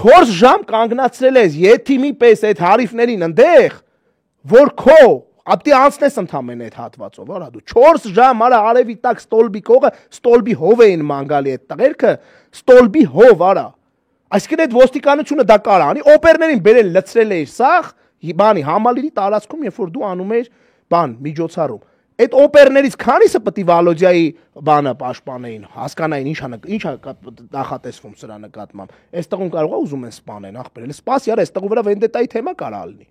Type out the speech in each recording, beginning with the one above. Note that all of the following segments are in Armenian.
4 ժամ կանգնացրել ես եթիմի պես այդ հարիվներին ընդեղ, որ քո ապտի անցնես ընդամենը այդ հատվածով, արա դու 4 ժամ արա արևի տակ ստոլբի կողը, ստոլբի հով էին մանգալի այդ տղերքը, ստոլբի հով արա։ Այսինքն այդ ոստիկանությունը դա կարա անի, օպերներին բերել լցրել էիր սաղ, բանի համալիրի տարածքում, երբ որ դու անում էիր բան միջոցառում։ Այդ օպերներից քանիսը պետք է Վալոդիայի բանը պաշտպանեին, հասկանային ինչա նախատեսվում սրա նկատմամբ։ Այս տղուն կարող է ուզում են սպանեն, ախպերել, սպասի, արա այս տղու վրա վենդետայի թեմա կարա լինի։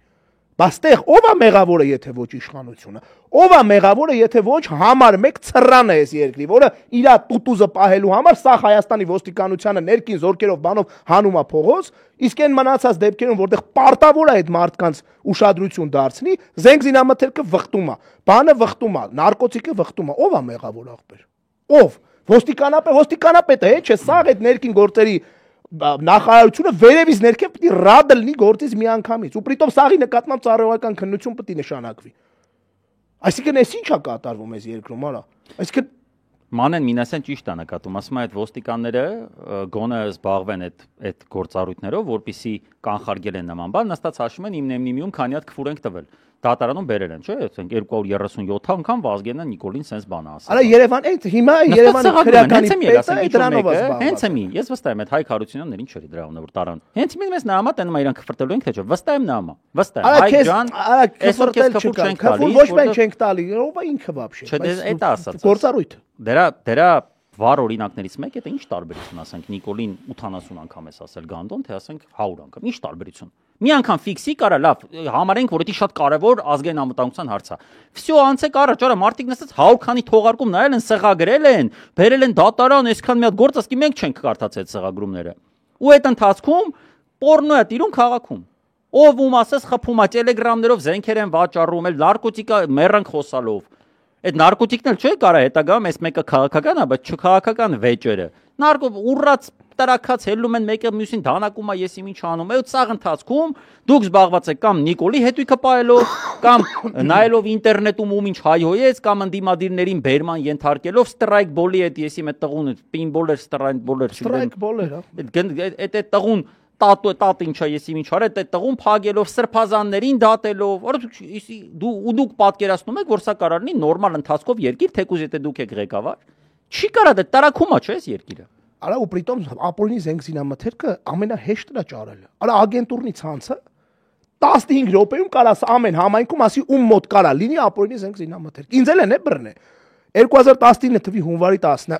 Բաստեղ ով է մեղավորը, եթե ոչ իշխանությունը, ով է մեղավորը, եթե ոչ համար մեկ ցռանը էս երկրի, որը իր տուտուզը պահելու համար սա Հայաստանի ոստիկանությանը ներքին զորքերով բանով հանում է փողոց, իսկ այն մնացած դեպքերում, որտեղ պարտավոր է այդ մարդկանց ուշադրություն դարձնի, զենք զինամթերքը վխտում է, բանը վխտում է, նարկոտիկը վխտում է, ով է մեղավոր ախպեր։ Ով ոստիկանապետը, չէ, սա այդ ներքին գործերի նախարարությունը վերևից ներքև պետք է ռադը լինի գործից մի անգամից, ու պրիտով սաղի նկատմամբ ծառայողական քննություն պետք է նշանակվի։ Այսինքն էս ի՞նչ է կատարվում այս երկրում, արա։ Այսինքն Մանեն Մինասյան ճիշտ է նկատում, ասում է այդ ոստիկանները գոնե զբաղվեն այդ գործառույթներով, որպեսզի կանխարգել են նման բան, նստած հաշվում են իմնեմնիմիում քանի հատ քֆուր ենք տվել։ Դատարանում բերել են, չէ՞, ասենք 237 անգամ Վազգենը Նիկոլին sense բան ասել։ Արա Երևան այդ հիմա Երևանի քրեականի պետը դրանով է զբաղված։ Հենց եմ, ես վստահ եմ այդ Հայկ Հարությունյանն ինչ էր դրանով որ տարան։ Հենց ինձ նամա տենում իրան քֆրտելու ենք թե չէ, վստահ եմ նամա։ Վստահ եմ, Հայկ ջան, այսօր քեզ քֆուր չենք տալի։ Ոչ մենք չենք տալի, ով է ինքը вообще։ Չէ, դա ասած։ Գործառույթ։ Դրա վառ օրինակներից մեկը դա ինչ տարբերություն ասենք Նիկոլին 80 անգամ ես ասել Գանդոն, թե ասենք 100 անգամ։ Ինչ տարբերություն։ Մի անգամ ֆիքսի կարա լավ, համարենք որ դա շատ կարևոր ազգային անվտանգության հարց է։ Всё անցեք առաջ, արա մարդիկ նստած 100 քանի թողարկում նայել են, սեղագրել են, բերել են դատարան, այսքան մի հատ գործ, ասկի մենք չենք կարդացել այդ սեղագրումները։ Ու այդ ընթացքում պորնո է տիրում քաղաքում։ Ով ում ասես խփում է տելեգրամներով զենքեր են վաճառում, էլ նարկոտիկա մեռանք խոսալով։ Այդ նարկոտիկն էլ չէ կարա հետագայում այս մեկը քաղաքական է, բայց չքաղաքական վեճերը։ Նարկո ուռած տրակած հելնում են մեկը մյուսին դանակում է ես ինչ անում։ Այդ սաղ ընթացքում դուք զբաղված եք կամ Նիկոլի հետույքը պայելով, կամ նայելով ինտերնետում ում ինչ հայհոյեց, կամ ընդդիմադիրներին բերման ենթարկելով ստրայք բոլի այդ եսի մեծ տղուն պինբոլեր, ստրայք բոլեր, այդ տղուն տատ ինչա ես ինչ արել, այդ տղուն փագելով սրբազաններին դատելով, դուք պատկերացնում եք, որ սա կարող լինի նորմալ ընթացքով երկիր, թեկուզ եթե դուք եք ղեկավար, չի կարա դա տարակումա չէ՞ այս երկիրը։ Արա ու պրիտոմ ապօրինի զենք զինամթերքը ամենահեշտն է ճարելը։ Արա ագենտուրնի ցանցը 15 րոպեում կարաս ամեն համայնքում ասի ում մոտ կարա լինի ապօրինի զենք զինամթերք։ Ինձ էլ են բռնե 2019 թվականի հունվարի 10-ը,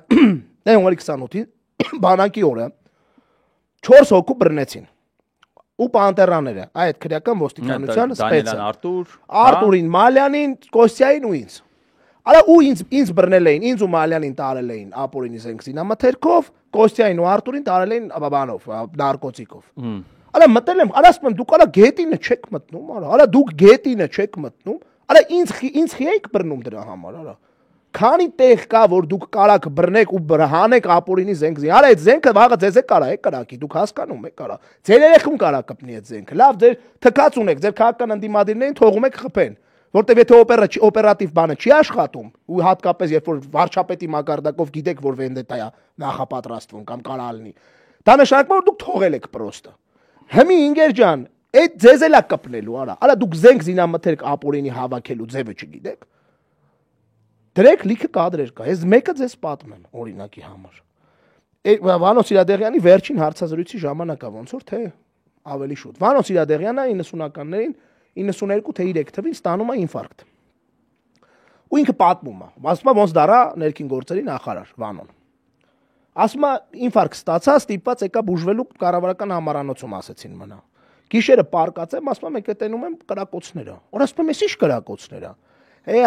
հունվարի 28-ին բանակի օրը 4 հոգու բռնեցին։ Ու պանտերաները, այդ քրեական ոստիկանության սպեցը։ Արտուրին, Մալյանին, Կոստյանին ու ինձ։ Արա ու ինձ բռնել էին, ինձ ու Մալյանին տարել էին ապօրինի զենք զինամթերքով, Կոստյանին ու Արտուրին տարել էին բանով, նարկոտիկով։ Արա մտել եմ, արա ասում եմ դուք արա գետինը չեք մտնում, արա դուք գետինը չեք մտնում, արա ինձ խիեք բռնում դրա համար, արա։ Քանի տեղ կա որ դուք կարաք բռնեք ու հանեք ապօրինի զենք զին։ Արա այդ զենքը վաղը ձեզ է կարա է կրակի, դուք հասկանում եք կարա։ Ձեր երեխուն կարա կպնի այդ զենքը։ Լավ, ձեր թքած ունեք, ձեր քաղաքական ընդդիմադիրներին թողում եք խփեն։ Որտեւ եթե օպերատիվ բանը չի աշխատում, ու հատկապես երբ որ վարչապետի մակարդակով գիտեք որ վենդետա է նախապատրաստվում կամ կարա լինի, դա նշանակում է որ դուք թողել եք պրոստը։ Հիմի ինգեր ջան, այդ ձեզ էլ է կպնելու, արա։ Արա դուք զենք զինամթերք ապօրինի հավաքելու ձևը չգիտեք։ Դրեք լիքը կադրեր կա, ես մեկը ձեզ պատմեմ օրինակի համար։ Վանո Սիրադեղյանի վերջին հարցազրույցի ժամանակա ոնց որ թե ավելի շուտ։ Վանո Սիրադեղյանը 90-ականներին 92 թե 3 թվականին ստանում է ինֆարկտ։ Ու ինքը պատմում է, ասում է ոնց դարա ներքին գործերի նախարար Վանոն։ Ասում է ինֆարկտ ստացա, ստիպված եկա բուժվելու կառավարական համարանոցում ասեցին մնա։ Գիշերը պարկած եմ, ասում եմ եկե տենում եմ կրակոցները։ Որ ասում եմ ես ի՞նչ կրակոցներ է։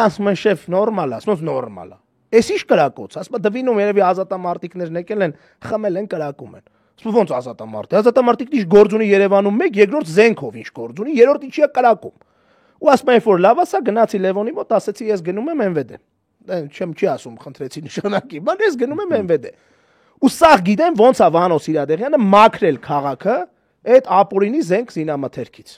Ասում են շեֆ նորմալ է, ասում եմ նորմալ է։ Էս ի՞նչ կրակոց, ասում եմ դվինում երևի ազատամարտիկներն եկել են, խմել են, կրակում են։ Ասում ոնց ազատամարտի։ Ազատամարտիկն ինչ գործ ունի Երևանում մեկ, երկրորդ զենքով ինչ գործ ունի, երրորդ ինչի է կրակում։ Ու ասում են որ լավ ասա գնացի Լևոնի մոտ, ասեցի ես գնում եմ MVD։ Չի ասում, խնդրեցի նշանակի, բայց ես գնում եմ MVD։ Ու սաղ գիտեմ ոնց է Վանո Սիրադեղյանը մաքրել քաղաքը այդ ապօրինի զենք զինամթերքից։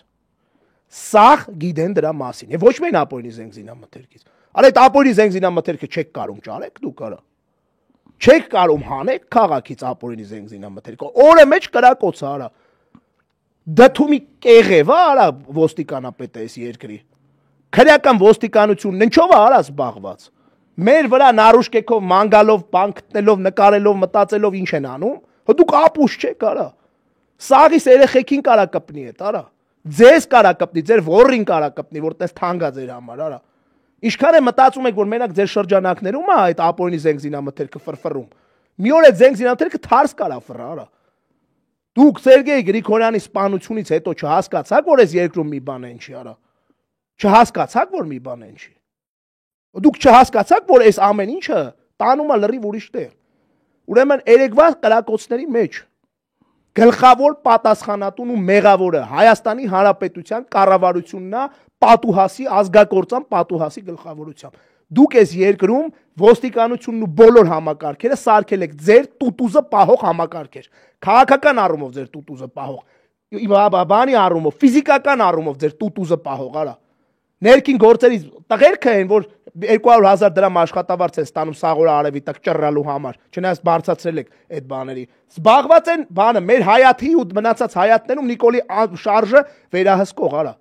Սաղ գիտեն դրա մասին։ Եվ ոչ միայն ապօրինի զենք զինամթերքից։ Արա այդ ապօրինի զենք զինամթերքը չեք կարող ճարեք դուք արա։ Չեք կարող հանեք քաղաքից ապօրինի զենք զինամթերքը։ Օրը մեջ կրակոց արա։ դաթումի կեղև արա ոստիկանապետը էս երկրի։ Քրեական ոստիկանությունն ինչով է արա զբաղված։ Մեր վրա նարուշկեքով մանգալով, բան գտնելով, նկարելով, մտածելով ինչ են անում։ Դուք ապուշ չեք արա։ Սաղիս երեխեքին կարա կպնի այդ արա։ Ձեզ կարա կպնի, ձեր ворին կարա կպնի, որ տես թանկա ձեր համար արա։ Ինչքան է մտածում եք, որ մենակ ձեր շրջանակներում է այդ ապօրինի զենգզինամթերքը ֆրֆռում։ Մի օր այդ զենգզինամթերքը թարս կարա ֆռա արա։ Դուք Սերգեյ Գրիգորյանի սպանությունից հետո չհասկացաք, որ այս երկրում մի բան են չի արա։ Չհասկացաք, որ մի բան են չի։ Դուք չհասկացաք, որ այս ամեն ինչը տանում է լրիվ ուրիշ տեղ։ Ուրեմն երեկվա կրակոցների մեջ գլխավոր պատասխանատուն ու մեղավորը Հայաստանի Հանրապետության կառավարությունն է պատուհասի ազգակործան պատուհասի գլխավորությամբ։ Դուք այս երկրում ոստիկանությունն ու բոլոր համակարգերը սարքել եք ձեր տուտուզը պահող համակարգեր։ Քաղաքական առումով ձեր տուտուզը պահող, բանի առումով, ֆիզիկական առումով ձեր տուտուզը պահող, արա։ Ներքին գործերից տղերքը են, որ 200,000 դրամ աշխատավարձ են ստանում սաղորը արևի տակ ճռռալու համար, չնայած բարձրացրել եք այդ բաների։ Զբաղված են բանը մեր հայաթի ու մնացած հայատներում Նիկոլի շարժը վերահսկող, արա։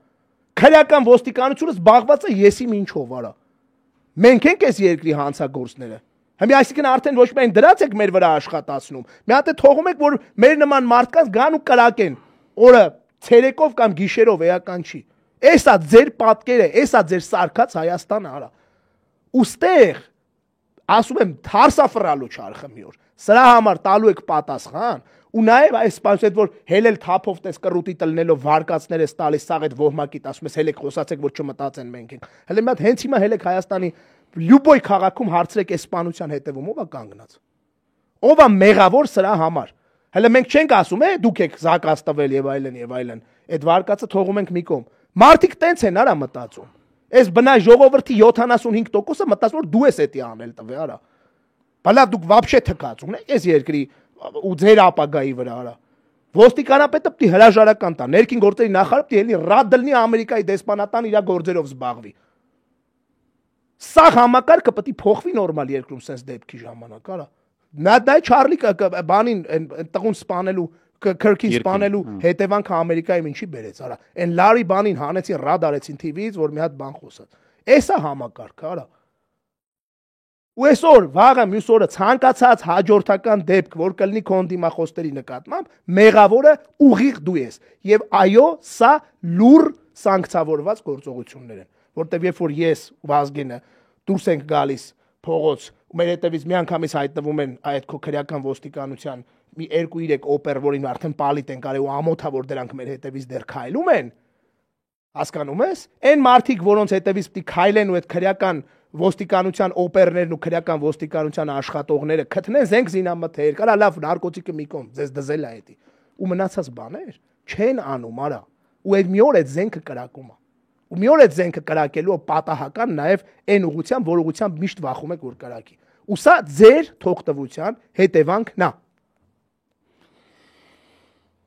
Քրեական ոստիկանությունը զբաղված է եսի ինչով, արա։ Մենք ենք այս երկրի հանցագործները։ Հիմա այսինքն արդեն ոչ միայն դրած եք մեր վրա աշխատացնում, մի հատ է թողում եք, որ մեր նման մարդկանց գան ու կրակեն, օրը ցերեկով կամ գիշերով էական չի։ Էսա ձեր պատկերը, էսա ձեր սարքած Հայաստանը, արա։ Ուստեղ ասում եմ թարսաֆռալու չարխը մի օր։ Սրա համար տալու եք պատասխան ու նաև այս սպանսետ որ հելել թափով տես կռուտի տնելով վարկածներ ես տալիս սաղ այդ ոհմակիտ ասում ես հելեք խոսացեք որ չմտածեն մենք ենք։ Հələ մի հատ հենց հիմա հելեք Հայաստանի լյուբոյ քաղաքում հարցրեք այս սպանության հետևում ով է կանգնած։ Ով է մեղավոր սրա համար։ Հələ մենք չենք ասում դուք եք զակաց տվել եւ այլն եւ այլն։ Այդ վարկածը թողում ենք մի կողմ։ Մարդիկ տենց են արա մտածում։ Այս բնա ժողովրդի 75%-ը մտածում որ դու ես էտի անել տվե արա։ Բալա դուք вообще թքած ունեք այս երկրի ու ձեր ապագայի վրա արա։ Ոստիկանապետը պիտի հրաժարական տա, ներքին գործերի նախարարը պիտի ելի ռադ դլնի Ամերիկայի դեսպանատան իր գործերով զբաղվի։ Սա համակարգը պիտի փոխվի նորմալ երկրում sense դեպքի ժամանակ արա։ Նա դա Չարլի բանին տղուն սպանելու Քրքին սպանելու հետևանքը Ամերիկայում ինչի բերեց արա։ Այն Լարի բանին հանեցին ռադ արեցին TV-ից որ մի հատ բան խոսած։ Էսա համակարգը արա։ Ու այսօր վաղը մյուս օրը ցանկացած հաջորդական դեպք, որ կլինի քո դիմախոսների նկատմամբ, մեղավորը ուղիղ դու ես։ Եվ այո, սա լուր սանկցավորված գործողություններ են, որտեղ երբ որ ես ու Վազգենը դուրս ենք գալիս փողոց, ու մեր հետևից միանգամից հայտնվում են այդ քո քրեական ոստիկանության մի 2-3 օպեր, որին արդեն պալիտ են կարել ու ամոթա որ դրանք մեր հետևից դեռ քայլում են։ Հասկանում ես։ Այն մարդիկ, որոնց հետևից պիտի քայլեն ու այդ քրեական ոստիկանության օպերներն ու քրեական ոստիկանության աշխատողները քթնեն զենք զինամթեր, կարա լավ նարկոտիկը մի կողմ, ձեզ դզել է էդի։ Ու մնացած բաներ չեն անում, արա։ Ու այդ մի օր այդ զենքը կրակում է։ Ու մի օր այդ զենքը կրակելու պատահական նաև այն ուղղությամբ, որ ուղղությամբ միշտ վախում եք որ կրակի։ Ու սա ձեր թողտվության հետևանքն է։